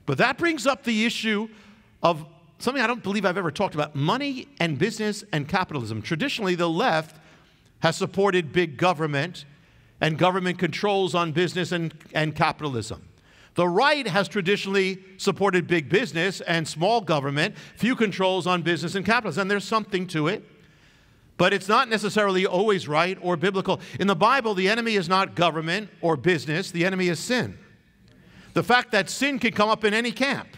But that brings up the issue of something I don't believe I've ever talked about: money and business and capitalism. Traditionally, the left has supported big government and government controls on business and capitalism. The right has traditionally supported big business and small government, few controls on business and capitalism. And there's something to it, but it's not necessarily always right or biblical. In the Bible, the enemy is not government or business. The enemy is sin. The fact that sin can come up in any camp.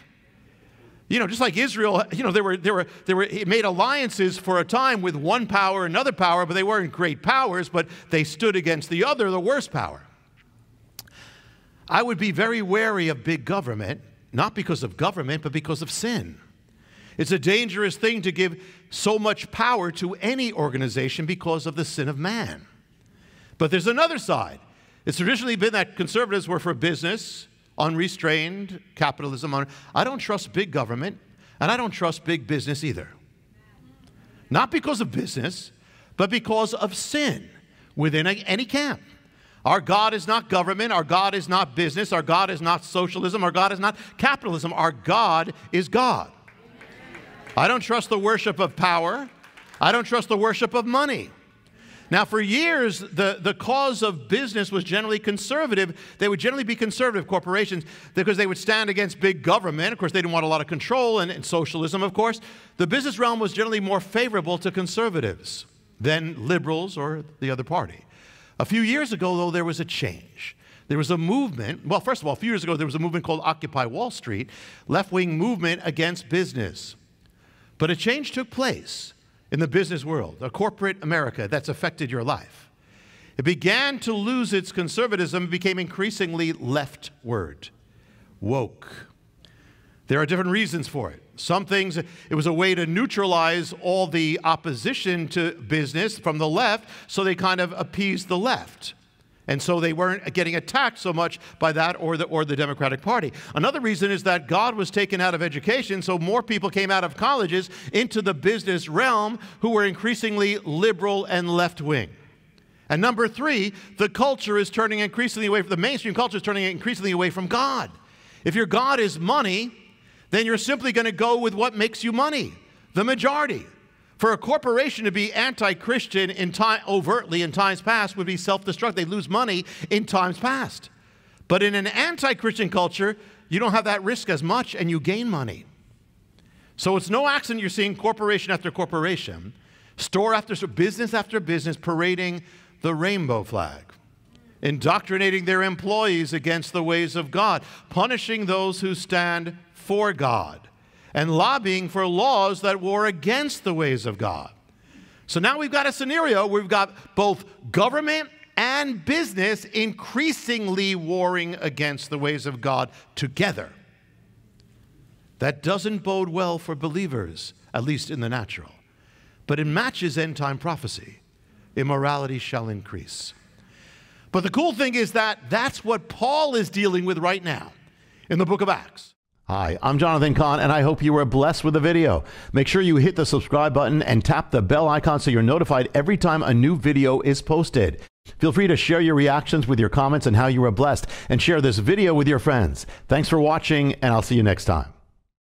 You know, just like Israel, you know, it made alliances for a time with one power, another power, but they weren't great powers, but they stood against the other, the worst power. I would be very wary of big government, not because of government, but because of sin. It's a dangerous thing to give so much power to any organization because of the sin of man. But there's another side. It's traditionally been that conservatives were for business, unrestrained capitalism. I don't trust big government, and I don't trust big business either. Not because of business, but because of sin within any camp. Our God is not government. Our God is not business. Our God is not socialism. Our God is not capitalism. Our God is God. I don't trust the worship of power. I don't trust the worship of money. Now, for years, the cause of business was generally conservative. They would generally be conservative corporations because they would stand against big government. Of course, they didn't want a lot of control, and socialism, of course. The business realm was generally more favorable to conservatives than liberals or the other party. A few years ago, though, there was a change. There was a movement. Well, first of all, a few years ago, there was a movement called Occupy Wall Street, left-wing movement against business. But a change took place in the business world, a corporate America that's affected your life. It began to lose its conservatism, became increasingly leftward, woke. There are different reasons for it. Some things, it was a way to neutralize all the opposition to business from the left, so they kind of appeased the left. And so they weren't getting attacked so much by that or the Democratic Party. Another reason is that God was taken out of education, so more people came out of colleges into the business realm who were increasingly liberal and left-wing. And number three, the culture is turning increasingly away from, the mainstream culture is turning increasingly away from God. If your God is money, then you're simply going to go with what makes you money, the majority. For a corporation to be anti-Christian overtly in times past would be self-destruct. They lose money in times past. But in an anti-Christian culture, you don't have that risk as much and you gain money. So it's no accident you're seeing corporation after corporation, store after store, business after business parading the rainbow flag, indoctrinating their employees against the ways of God, punishing those who stand for God, and lobbying for laws that war against the ways of God. So now we've got a scenario where we've got both government and business increasingly warring against the ways of God together. That doesn't bode well for believers, at least in the natural. But it matches end-time prophecy. Immorality shall increase. But the cool thing is that that's what Paul is dealing with right now in the book of Acts. Hi, I'm Jonathan Cahn, and I hope you were blessed with the video. Make sure you hit the subscribe button and tap the bell icon so you're notified every time a new video is posted. Feel free to share your reactions with your comments and how you were blessed, and share this video with your friends. Thanks for watching, and I'll see you next time.